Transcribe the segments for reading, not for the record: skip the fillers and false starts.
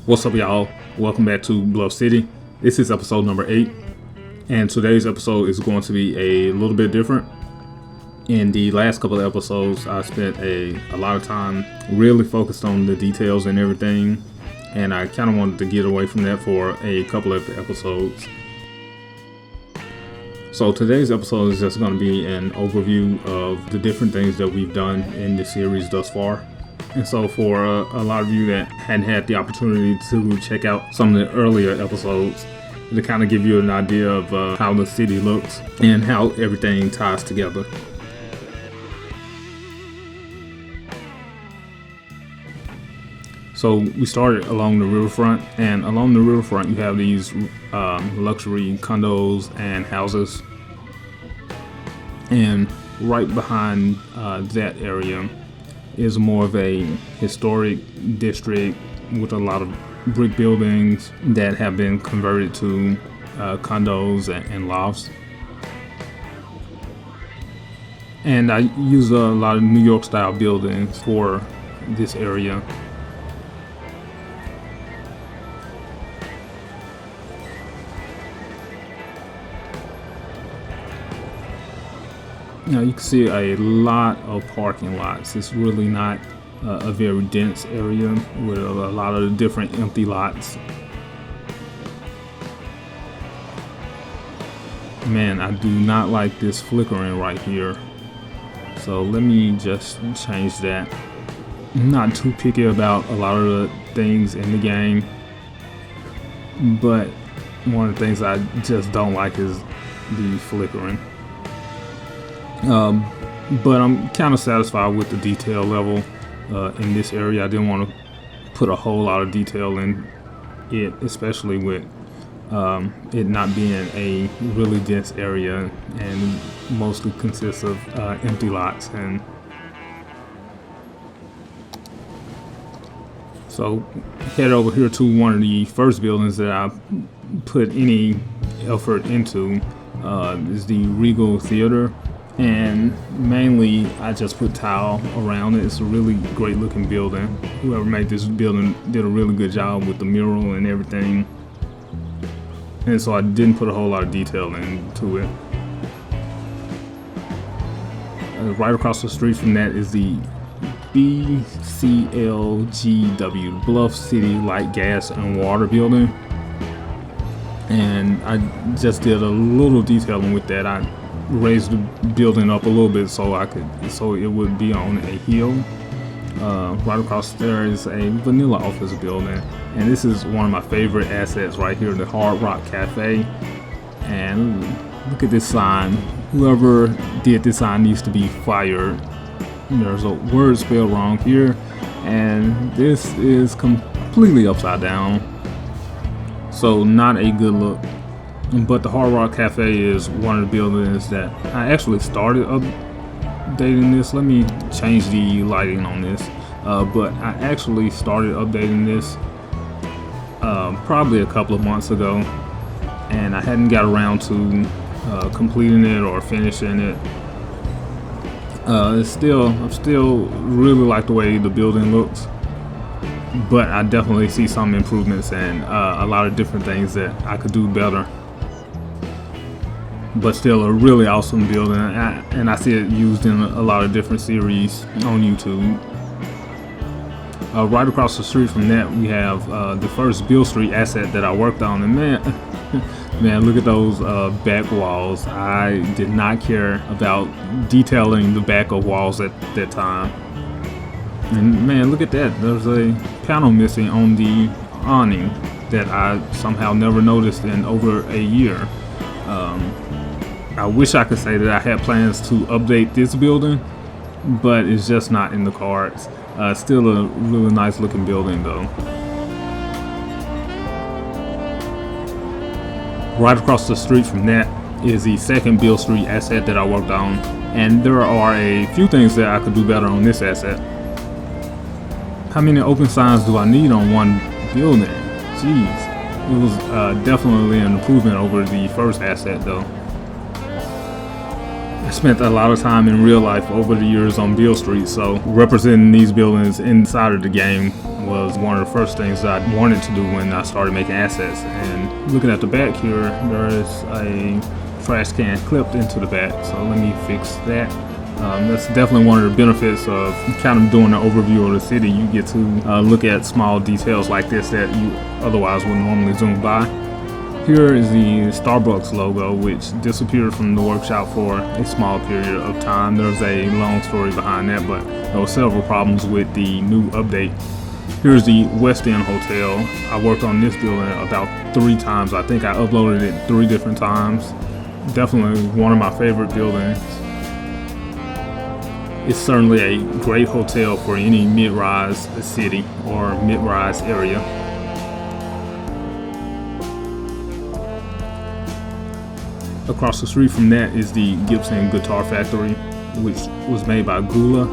What's up, y'all? Welcome back to Bluff City. This is episode number 8, and today's episode is going to be a little bit different. In the last couple of episodes, I spent a lot of time really focused on the details and everything, and I kind of wanted to get away from that for a couple of episodes. So today's episode is just going to be an overview of the different things that we've done in this series thus far. And so for a lot of you that hadn't had the opportunity to check out some of the earlier episodes, to kind of give you an idea of how the city looks and how everything ties together. So we started along the riverfront, and along the riverfront you have these luxury condos and houses. And right behind that area is more of a historic district with a lot of brick buildings that have been converted to condos and lofts. And I use a lot of New York style buildings for this area. Now you can see a lot of parking lots. It's really not a very dense area with a lot of different empty lots. Man, I do not like this flickering right here. So let me just change that. I'm not too picky about a lot of the things in the game, but one of the things I just don't like is the flickering. But I'm kind of satisfied with the detail level in this area. I didn't want to put a whole lot of detail in it, especially with it not being a really dense area and mostly consists of empty lots. And so head over here to one of the first buildings that I put any effort into is the Regal Theater. And mainly I just put tile around it. It's a really great looking building. Whoever made this building did a really good job with the mural and everything. And so I didn't put a whole lot of detail into it. Right across the street from that is the BCLGW, Bluff City Light, Gas, and Water building. And I just did a little detailing with that. I raised the building up a little bit so it would be on a hill. Right across there is a vanilla office building, and this is one of my favorite assets right here, the Hard Rock Cafe. And look at this sign. Whoever did this sign needs to be fired. There's a word spelled wrong here, and this is completely upside down, so not a good look. But the Hard Rock Cafe is one of the buildings that I actually started updating this. Let me change the lighting on this. But I actually started updating this probably a couple of months ago, and I hadn't got around to completing it or finishing it. I still really like the way the building looks, but I definitely see some improvements and a lot of different things that I could do better. But still a really awesome building, and I see it used in a lot of different series on YouTube. Right across the street from that we have the first Beale Street asset that I worked on, and man, look at those back walls. I did not care about detailing the back of walls at that time. And man, look at that, there's a panel missing on the awning that I somehow never noticed in over a year. I wish I could say that I had plans to update this building, but it's just not in the cards. Still a really nice looking building though. Right across the street from that is the second Beale Street asset that I worked on, and there are a few things that I could do better on this asset. How many open signs do I need on one building? Jeez, it was definitely an improvement over the first asset though. I spent a lot of time in real life over the years on Beale Street, so representing these buildings inside of the game was one of the first things that I wanted to do when I started making assets. And looking at the back here, there is a trash can clipped into the back, so let me fix that. That's definitely one of the benefits of kind of doing an overview of the city. You get to look at small details like this that you otherwise would normally zoom by. Here is the Starbucks logo, which disappeared from the workshop for a small period of time. There's a long story behind that, but there were several problems with the new update. Here's the West End Hotel. I worked on this building about 3 times. I think I uploaded it 3 different times. Definitely one of my favorite buildings. It's certainly a great hotel for any mid-rise city or mid-rise area. Across the street from that is the Gibson Guitar Factory, which was made by Gula.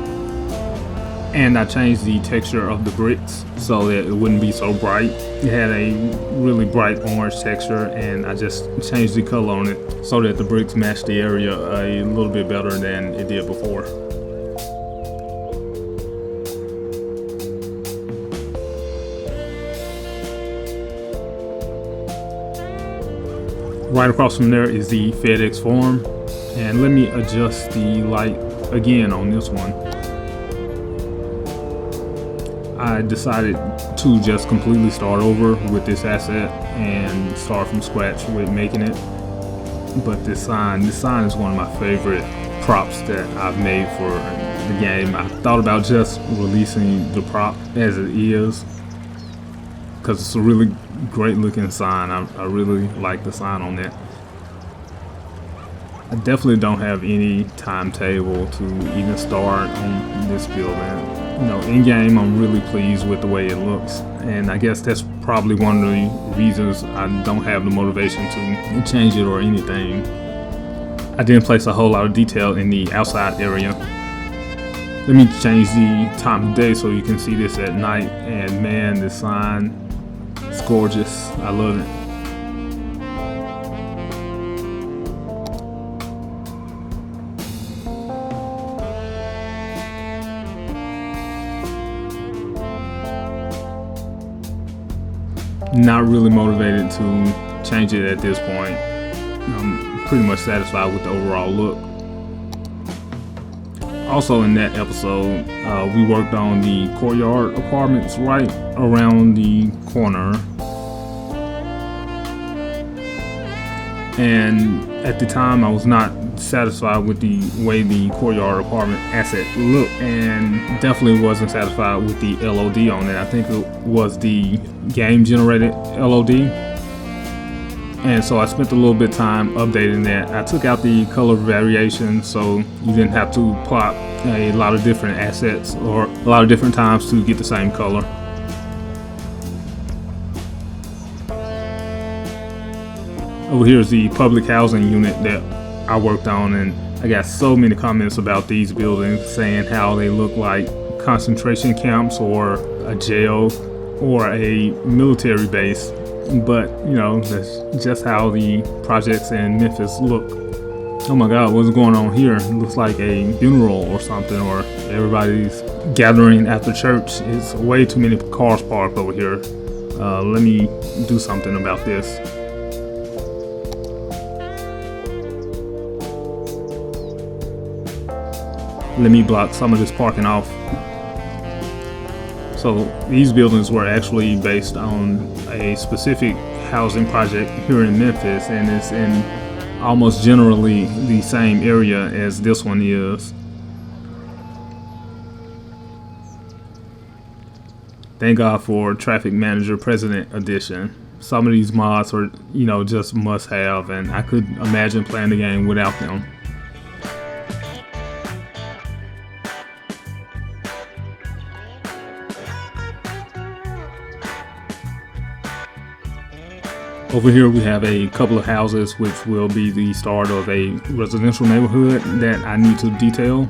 And I changed the texture of the bricks so that it wouldn't be so bright. It had a really bright orange texture, and I just changed the color on it so that the bricks matched the area a little bit better than it did before. Right across from there is the FedEx Forum, and let me adjust the light again on this one. I decided to just completely start over with this asset and start from scratch with making it. But this sign is one of my favorite props that I've made for the game. I thought about just releasing the prop as it is, because it's a really great looking sign. I really like the sign on that. I definitely don't have any timetable to even start on this building. You know, in game, I'm really pleased with the way it looks, and I guess that's probably one of the reasons I don't have the motivation to change it or anything. I didn't place a whole lot of detail in the outside area. Let me change the time of day so you can see this at night, and man, this sign, it's gorgeous. I love it. Not really motivated to change it at this point. I'm pretty much satisfied with the overall look. Also in that episode, we worked on the courtyard apartments right around the corner. And at the time I was not satisfied with the way the courtyard apartment asset looked, and definitely wasn't satisfied with the LOD on it. I think it was the game generated LOD. And so I spent a little bit of time updating that. I took out the color variation so you didn't have to plot a lot of different assets or a lot of different times to get the same color. Over here is the public housing unit that I worked on, and I got so many comments about these buildings saying how they look like concentration camps or a jail or a military base. But you know, that's just how the projects in Memphis look. Oh my God, what's going on here? It looks like a funeral or something, or everybody's gathering after church. It's way too many cars parked over here. Let me do something about this. Let me block some of this parking off. So these buildings were actually based on a specific housing project here in Memphis, and it's in almost generally the same area as this one is. Thank God for Traffic Manager President Edition. Some of these mods are, you know, just must have, and I couldn't imagine playing the game without them. Over here we have a couple of houses which will be the start of a residential neighborhood that I need to detail.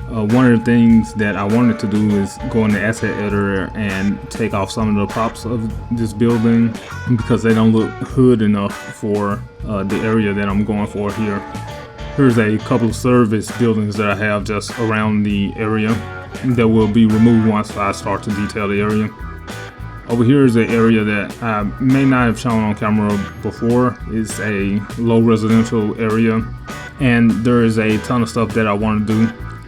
One of the things that I wanted to do is go in the asset editor and take off some of the props of this building because they don't look hood enough for the area that I'm going for here. Here's a couple of service buildings that I have just around the area. that will be removed once I start to detail the area. Over here is an area that I may not have shown on camera before. It's a low residential area, and there is a ton of stuff that I want to do.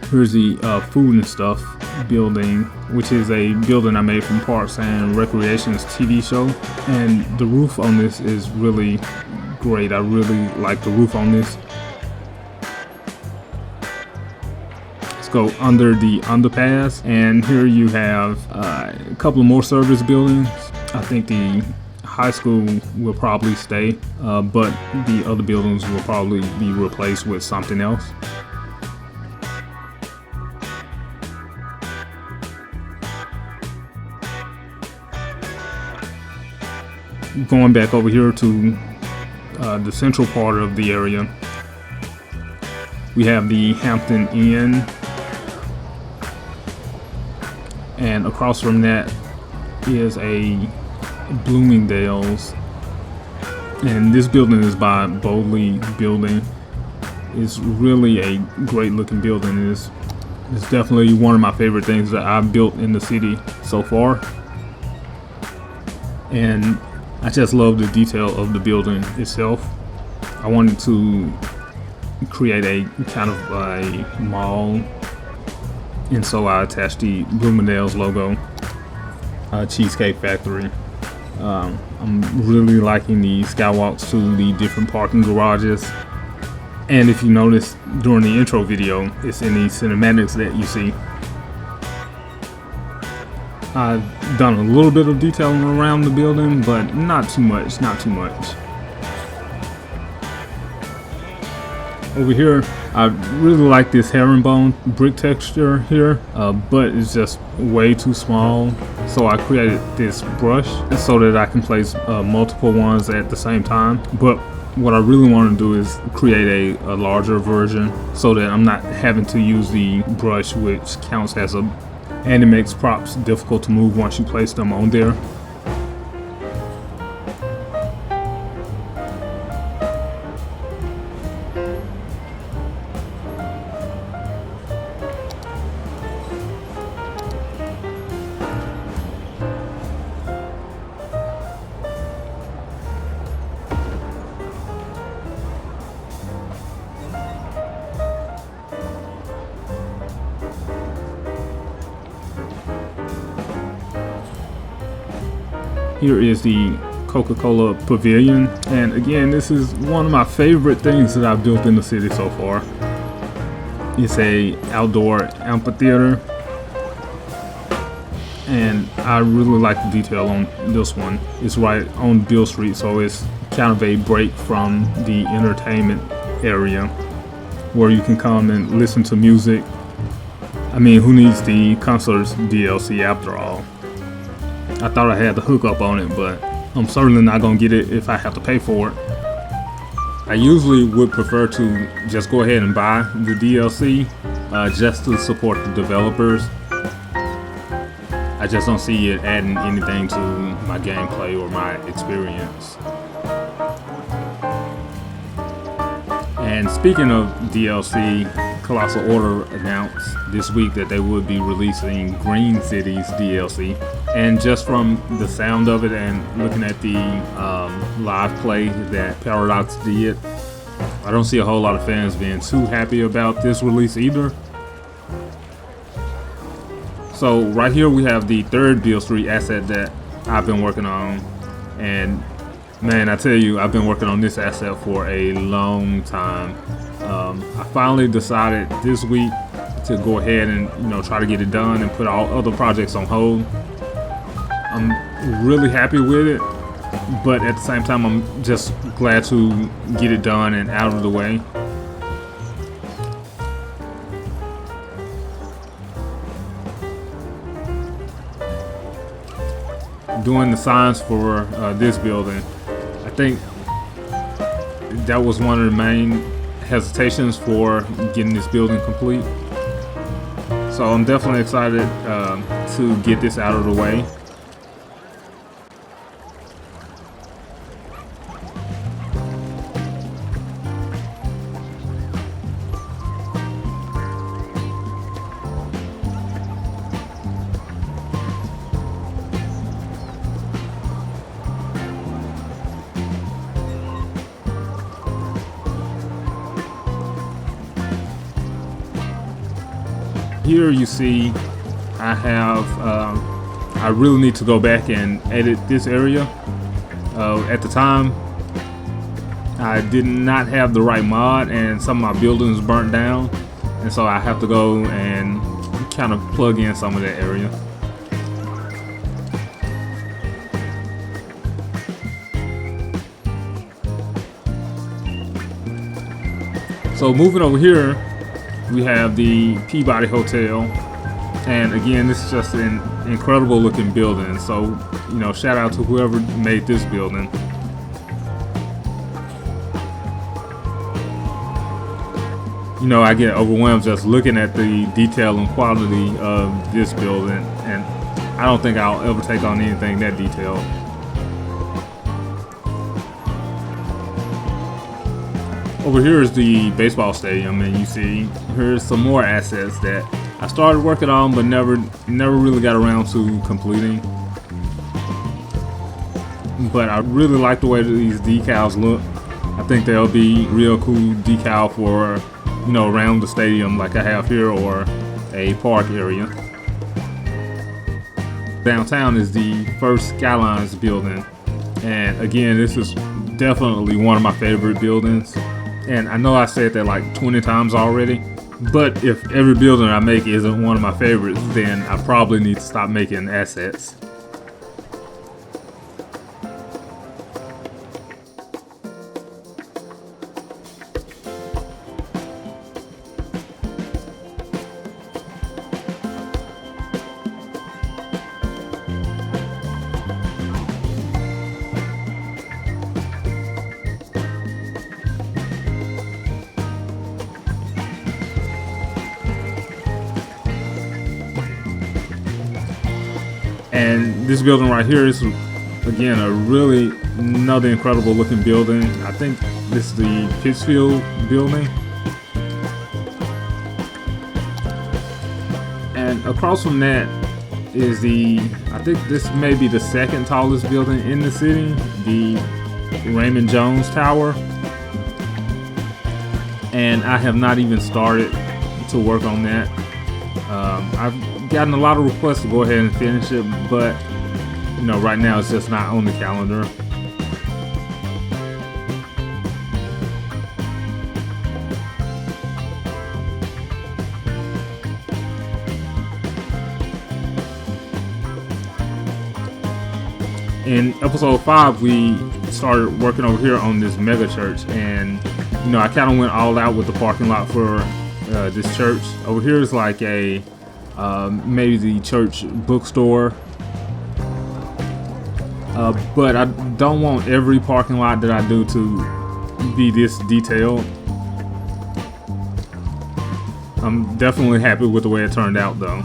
Here's the food and stuff building, which is a building I made from Parks and Recreation's TV show. And the roof on this is really great. I really like the roof on this. Let's go under the underpass, and here you have a couple of more service buildings. I think the high school will probably stay, but the other buildings will probably be replaced with something else. Going back over here to the central part of the area, we have the Hampton Inn, and across from that is a Bloomingdale's, and this building is by Boldly Building. It's really a great looking building. It's definitely one of my favorite things that I've built in the city so far, and I just love the detail of the building itself. I wanted to create a kind of a mall, and so I attached the Bloomingdale's logo, Cheesecake Factory. I'm really liking the skywalks to the different parking garages. And if you notice during the intro video, it's in the cinematics that you see. I've done a little bit of detailing around the building, but not too much. Over here, I really like this herringbone brick texture here, but it's just way too small. So I created this brush so that I can place multiple ones at the same time. But what I really want to do is create a larger version so that I'm not having to use the brush, which counts as a, and it makes props difficult to move once you place them on there. Here is the Coca-Cola Pavilion, and again, this is one of my favorite things that I've built in the city so far. It's a outdoor amphitheater, and I really like the detail on this one. It's right on Bill Street, so it's kind of a break from the entertainment area where you can come and listen to music. I mean, who needs the concerts DLC after all? I thought I had the hookup on it, but I'm certainly not gonna get it if I have to pay for it. I usually would prefer to just go ahead and buy the DLC just to support the developers. I just don't see it adding anything to my gameplay or my experience. And speaking of DLC, Colossal Order announced this week that they would be releasing Green Cities DLC. And just from the sound of it and looking at the live play that Paradox did, I don't see a whole lot of fans being too happy about this release either. So right here we have the third Beale Street asset that I've been working on. And man, I tell you, I've been working on this asset for a long time. I finally decided this week to go ahead and try to get it done and put all other projects on hold. I'm really happy with it, but at the same time I'm just glad to get it done and out of the way. Doing the signs for this building, I think that was one of the main hesitations for getting this building complete. So I'm definitely excited to get this out of the way. here you see I have, I really need to go back and edit this area. At the time, I did not have the right mod and some of my buildings burnt down. And so I have to go and kind of plug in some of that area. So moving over here, we have the Peabody Hotel. And again, this is just an incredible looking building. So, you know, shout out to whoever made this building. You know, I get overwhelmed just looking at the detail and quality of this building, and I don't think I'll ever take on anything that detailed. Over here is the baseball stadium, and you see here's some more assets that I started working on but never really got around to completing. But I really like the way that these decals look. I think they'll be real cool decal for, you know, around the stadium like I have here, or a park area. Downtown is the first Skylines building, and again, this is definitely one of my favorite buildings. And I know I said that like 20 times already, but if every building I make isn't one of my favorites, then I probably need to stop making assets. And this building right here is, again, another incredible looking building. I think this is the Pittsfield building. And across from that is I think this may be the second tallest building in the city, the Raymond Jones Tower. And I have not even started to work on that. I've gotten a lot of requests to go ahead and finish it, but you know, right now it's just not on the calendar. In episode 5, we started working over here on this mega church, and you know, I kind of went all out with the parking lot for this church. Over here is like a maybe the church bookstore, but I don't want every parking lot that I do to be this detailed. I'm definitely happy with the way it turned out though.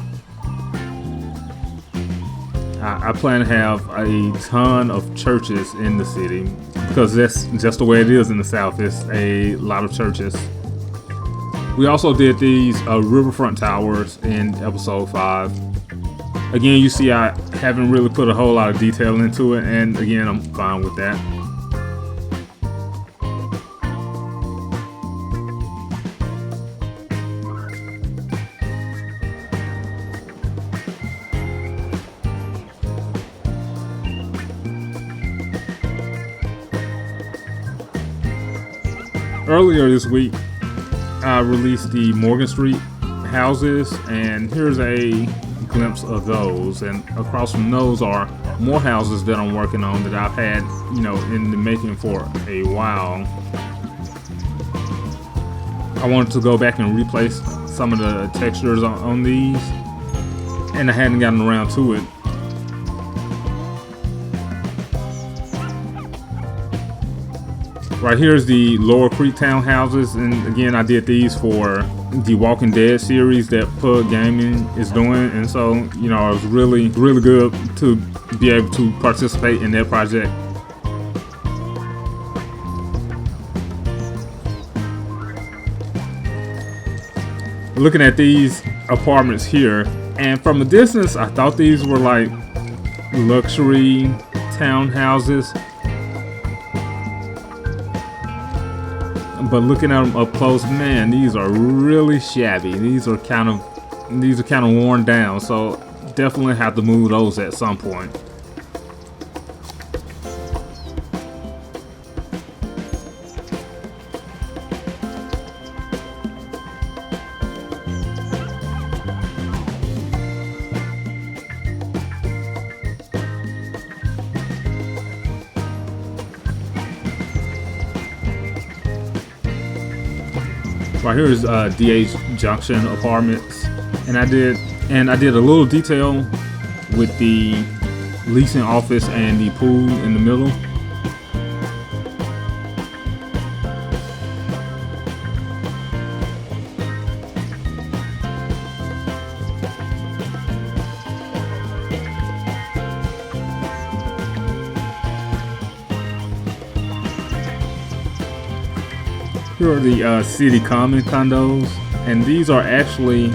I plan to have a ton of churches in the city because that's just the way it is in the South. It's a lot of churches. We also did these riverfront towers in episode 5. Again, you see I haven't really put a whole lot of detail into it, and again, I'm fine with that. Earlier this week, I released the Morgan Street houses, and here's a glimpse of those. And across from those are more houses that I'm working on that I've had, you know, in the making for a while. I wanted to go back and replace some of the textures on these, and I hadn't gotten around to it. Right here is the Lower Creek townhouses, and again, I did these for the Walking Dead series that Pug Gaming is doing, and so, you know, it was really good to be able to participate in that project. Looking at these apartments here, and from a distance, I thought these were like luxury townhouses. But looking at them up close, man, these are really shabby. These are kind of These are kind of worn down, so definitely have to move those at some point. Right here is DH Junction Apartments, and I did a little detail with the leasing office and the pool in the middle. Here are the city common condos, and these are actually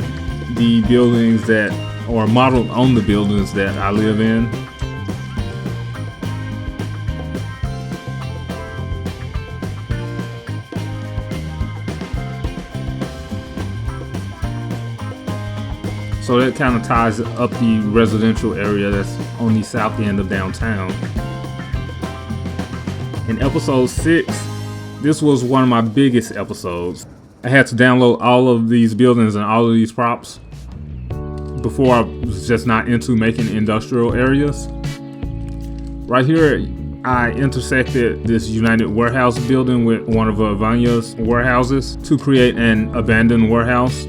the buildings that are modeled on the buildings that I live in. So that kind of ties up the residential area that's on the south end of downtown. In episode 6, this was one of my biggest episodes. I had to download all of these buildings and all of these props. Before, I was just not into making industrial areas. Right here, I intersected this United Warehouse building with one of Vanya's warehouses to create an abandoned warehouse.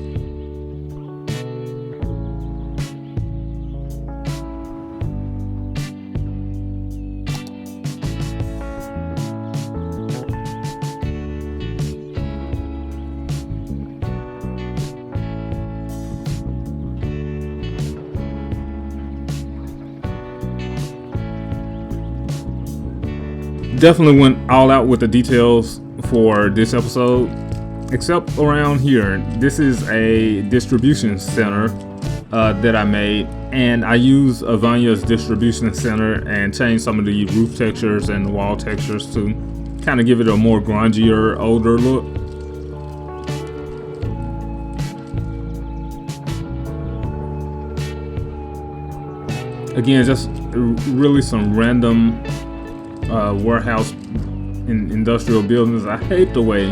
Definitely went all out with the details for this episode, except around here. This is a distribution center that I made, and I used Vanya's distribution center and changed some of the roof textures and wall textures to kind of give it a more grungier, older look. Again, just really some random warehouse in industrial buildings. I hate the way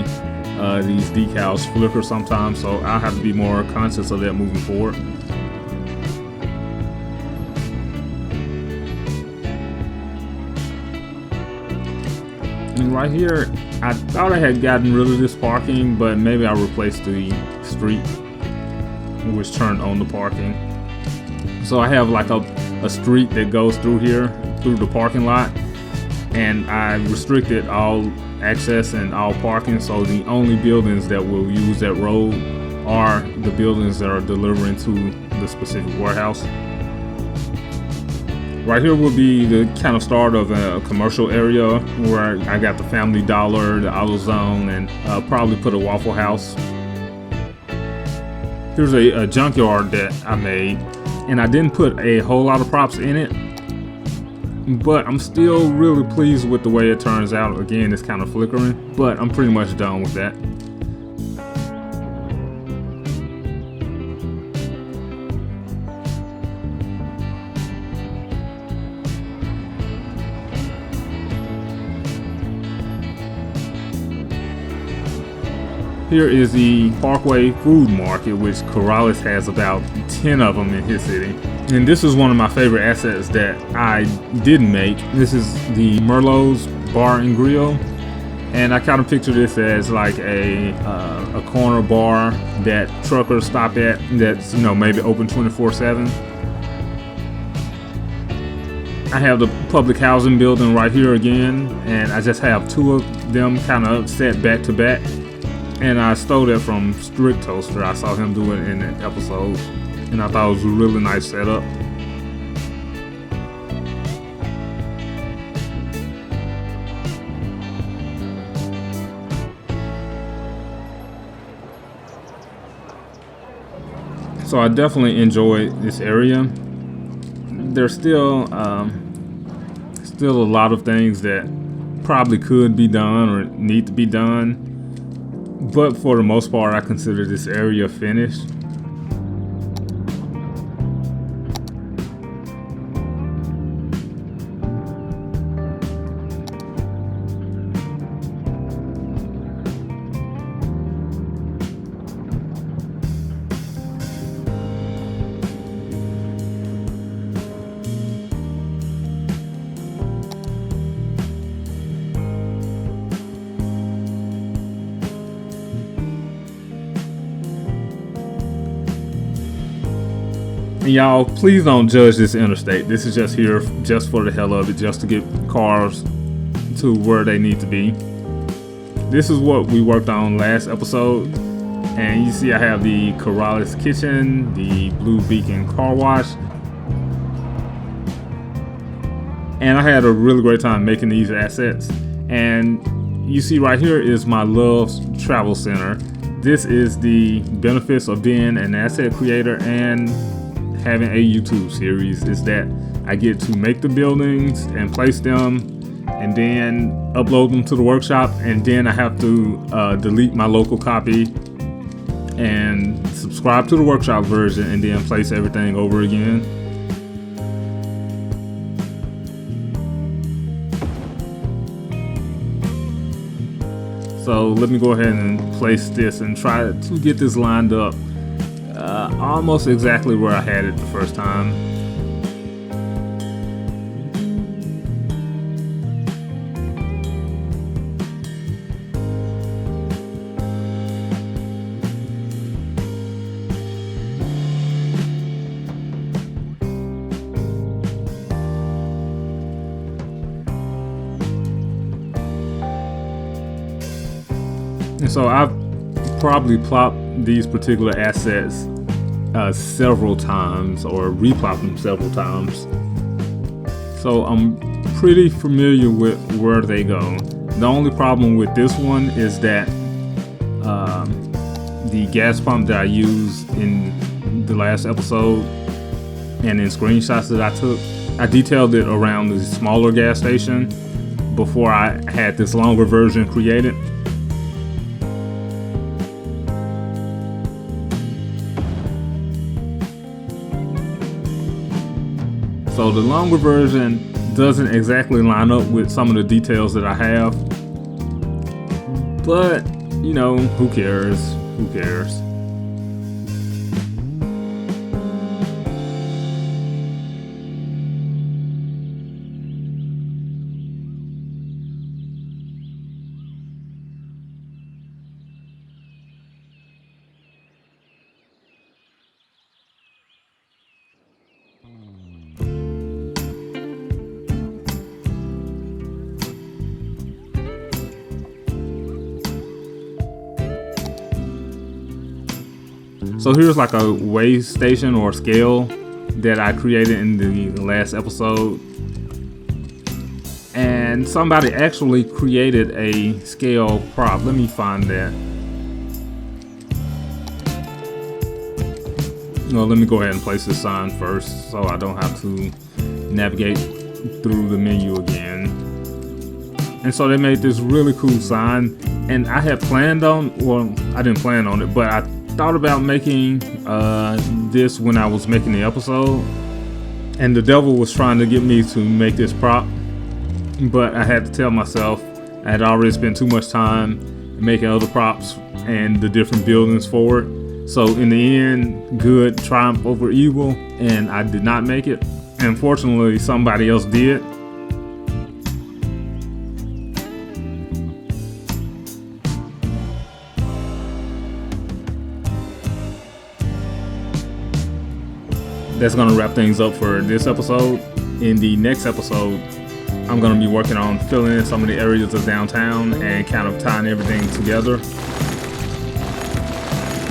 these decals flicker sometimes, so I'll have to be more conscious of that moving forward. And right here, I thought I had gotten rid of this parking, but maybe I replaced the street, which turned on the parking. So I have like a street that goes through here, through the parking lot, and I restricted all access and all parking, so the only buildings that will use that road are the buildings that are delivering to the specific warehouse. Right here will be the kind of start of a commercial area where I got the Family Dollar, the AutoZone, and probably put a Waffle House. Here's a junkyard that I made, and I didn't put a whole lot of props in it, but I'm still really pleased with the way it turns out. Again, it's kind of flickering, but I'm pretty much done with that. Here is the Parkway Food Market, which Corrales has about 10 of them in his city. And this is one of my favorite assets that I didn't make. This is the Merlot's Bar and Grill. And I kind of picture this as like a corner bar that truckers stop at that's, you know, maybe open 24/7. I have the public housing building right here again, and I just have two of them kind of set back to back. And I stole that from Strict Toaster. I saw him do it in an episode, and I thought it was a really nice setup. So I definitely enjoyed this area. There's still a lot of things that probably could be done or need to be done. But for the most part, I consider this area finished. And y'all, please don't judge this interstate. This is just here just for the hell of it, just to get cars to where they need to be. This is what we worked on last episode. And you see I have the Corrales Kitchen, the Blue Beacon Car Wash. And I had a really great time making these assets. And you see right here is my Love's Travel Center. This is the benefits of being an asset creator and having a YouTube series, is that I get to make the buildings and place them and then upload them to the workshop, and then I have to delete my local copy and subscribe to the workshop version and then place everything over again. So let me go ahead and place this and try to get this lined up almost exactly where I had it the first time. And so I've probably plopped these particular assets several times, or replopped them several times. So I'm pretty familiar with where they go. The only problem with this one is that the gas pump that I used in the last episode and in screenshots that I took, I detailed it around the smaller gas station before I had this longer version created. So the longer version doesn't exactly line up with some of the details that I have, but you know, who cares? Who cares? So here's like a weigh station or scale that I created in the last episode. And somebody actually created a scale prop. Let me find that. Well, let me go ahead and place this sign first so I don't have to navigate through the menu again. And so they made this really cool sign. And I had planned on, well, I didn't plan on it, but I thought about making this when I was making the episode, and the devil was trying to get me to make this prop, but I had to tell myself I had already spent too much time making other props and the different buildings for it. So in the end, good triumphed over evil, and I did not make it. And fortunately, somebody else did. That's gonna wrap things up for this episode. In the next episode, I'm gonna be working on filling in some of the areas of downtown and kind of tying everything together.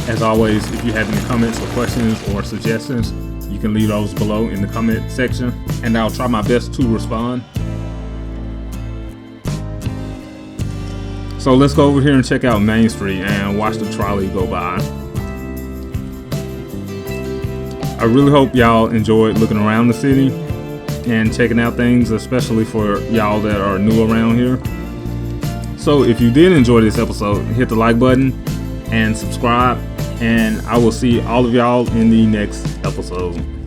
As always, if you have any comments or questions or suggestions, you can leave those below in the comment section, and I'll try my best to respond. So let's go over here and check out Main Street and watch the trolley go by. I really hope y'all enjoyed looking around the city and checking out things, especially for y'all that are new around here. So if you did enjoy this episode, hit the like button and subscribe, and I will see all of y'all in the next episode.